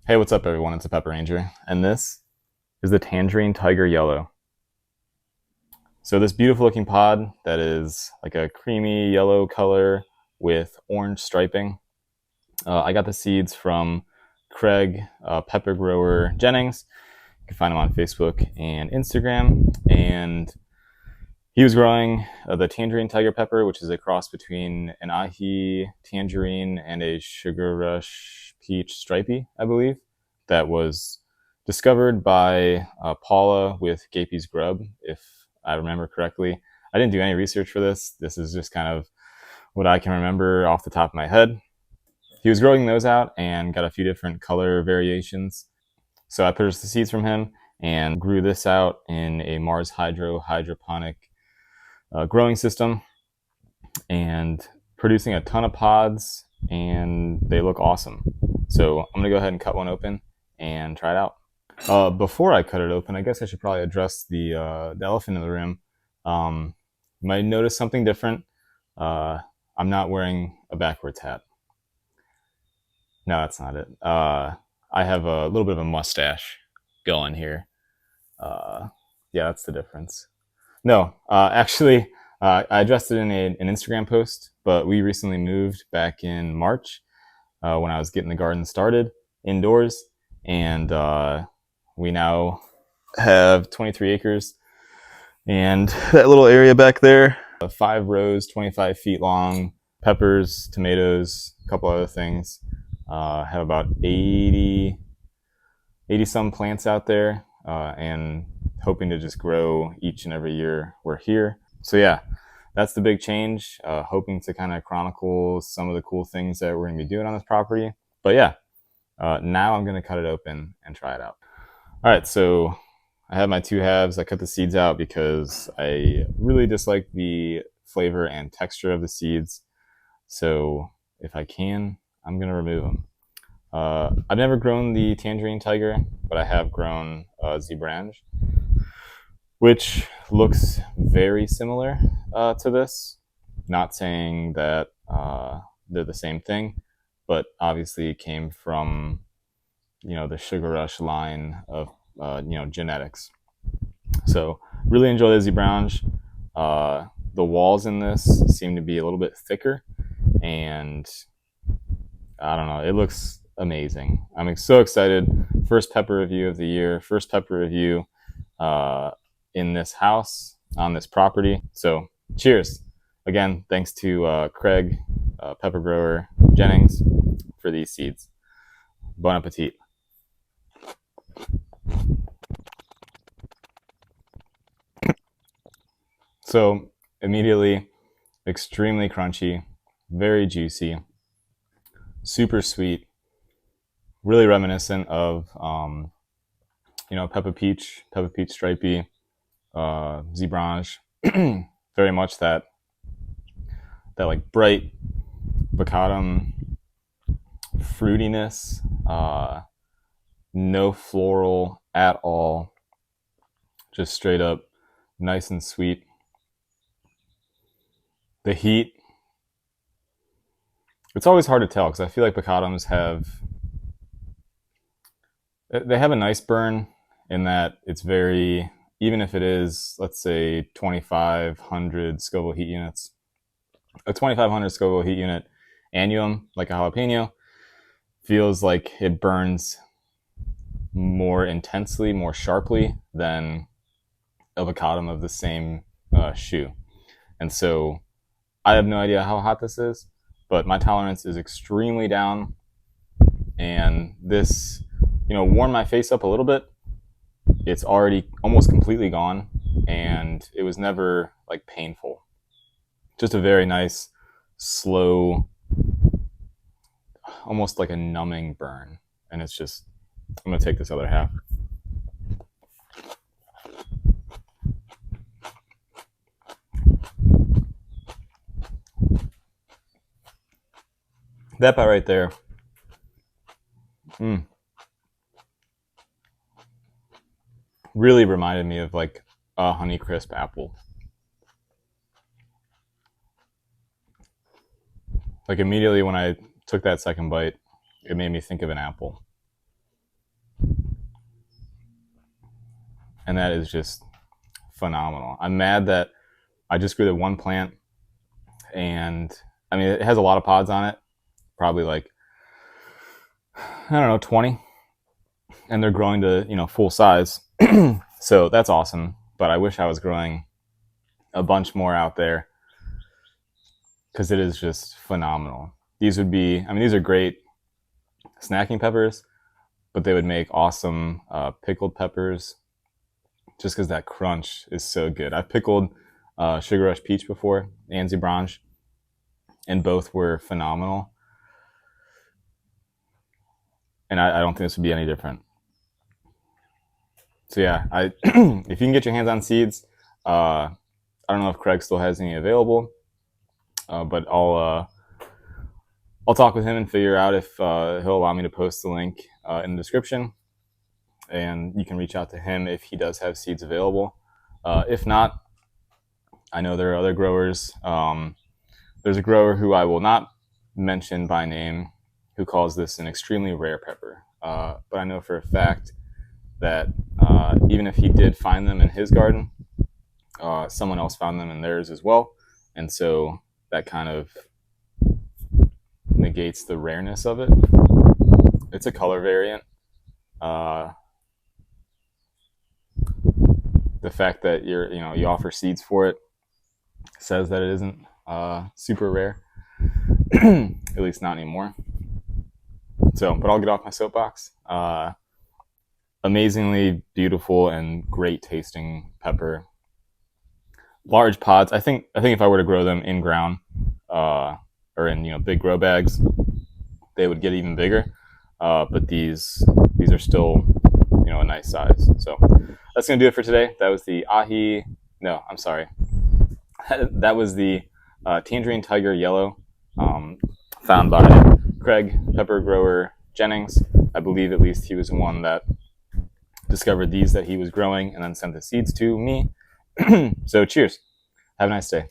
Hey, what's up everyone? It's a Pepper Ranger, and this is the Tangerine Tiger Yellow. So this beautiful looking pod that is like a creamy yellow color with orange striping. I got the seeds from Craig, Pepper Grower Jennings. You can find him on Facebook and Instagram. And he was growing the Tangerine Tiger Pepper, which is a cross between an Aji Tangerine and a Sugar Rush Peach Stripey, I believe, that was discovered by Paula with Gapey's Grub, if I remember correctly. I didn't do any research for this. This is just kind of what I can remember off the top of my head. He was growing those out and got a few different color variations. So I purchased the seeds from him and grew this out in a Mars Hydro hydroponic growing system and producing a ton of pods, and they look awesome. So I'm gonna go ahead and cut one open and try it out. Before I cut it open, I guess I should probably address the elephant in the room. You might notice something different. I'm not wearing a backwards hat. No, that's not it. I have a little bit of a mustache going here. Yeah, that's the difference. No, actually, I addressed it in an Instagram post, but we recently moved back in March when I was getting the garden started indoors, and we now have 23 acres. And that little area back there, 5 rows, 25 feet long, peppers, tomatoes, a couple other things. Have about 80 some plants out there, and hoping to just grow each and every year we're here. So yeah, that's the big change. Hoping to kind of chronicle some of the cool things that we're going to be doing on this property. But yeah, now I'm going to cut it open and try it out. All right, so I have my 2 halves. I cut the seeds out because I really dislike the flavor and texture of the seeds. So if I can, I'm going to remove them. I've never grown the Tangerine Tiger, but I have grown Zebrange, which looks very similar to this. Not saying that they're the same thing, but obviously it came from the Sugar Rush line of genetics. So really enjoy the Zebrange. The walls in this seem to be a little bit thicker, and I don't know, it looks amazing. I'm so excited. First pepper review of the year, first pepper review in this house, on this property. So cheers. Again, thanks to Craig, Pepper Grower Jennings, for these seeds. Bon appetit. So immediately, extremely crunchy, very juicy, super sweet, really reminiscent of Peppa Peach Stripey, Zebrange. Very much that like bright baccatum fruitiness, no floral at all, just straight up nice and sweet. The heat, it's always hard to tell because I feel like bacadums have a nice burn in that it's very, even if it is, let's say, 2,500 Scoville heat units, a 2,500 Scoville heat unit annuum, like a jalapeno, feels like it burns more intensely, more sharply than a baccatum of the same shoe. And so I have no idea how hot this is, but my tolerance is extremely down, and this warmed my face up a little bit. It's already almost completely gone, and it was never like painful. Just a very nice, slow, almost like a numbing burn. And it's just, I'm gonna take this other half. That bite right there, really reminded me of like a Honeycrisp apple. Like immediately when I took that second bite, it made me think of an apple. and that is just phenomenal. I'm mad that I just grew the one plant, and I mean, it has a lot of pods on it, probably like, I don't know, 20, and they're growing to, full size. So that's awesome, but I wish I was growing a bunch more out there, because it is just phenomenal. These would be, I mean, these are great snacking peppers, but they would make awesome pickled peppers, just because that crunch is so good. I've pickled Sugar Rush Peach before, and Zebranche, and both were phenomenal. And I don't think this would be any different. So yeah, if you can get your hands on seeds, I don't know if Craig still has any available, but I'll talk with him and figure out if he'll allow me to post the link in the description, and you can reach out to him if he does have seeds available. If not, I know there are other growers. There's a grower who I will not mention by name who calls this an extremely rare pepper, but I know for a fact that even if he did find them in his garden, someone else found them in theirs as well, and so that kind of negates the rareness of it. It's a color variant. The fact that you offer seeds for it says that it isn't super rare, at least not anymore. So, but I'll get off my soapbox. Amazingly beautiful and great tasting pepper. Large pods. I think if I were to grow them in ground, or in big grow bags, they would get even bigger. But these are still a nice size. So that's gonna do it for today. That was the Aji. No, I'm sorry. That was the Tangerine Tiger Yellow, found by Craig Pepper Grower Jennings. I believe at least he was the one that discovered these that he was growing and then sent the seeds to me. So cheers. Have a nice day.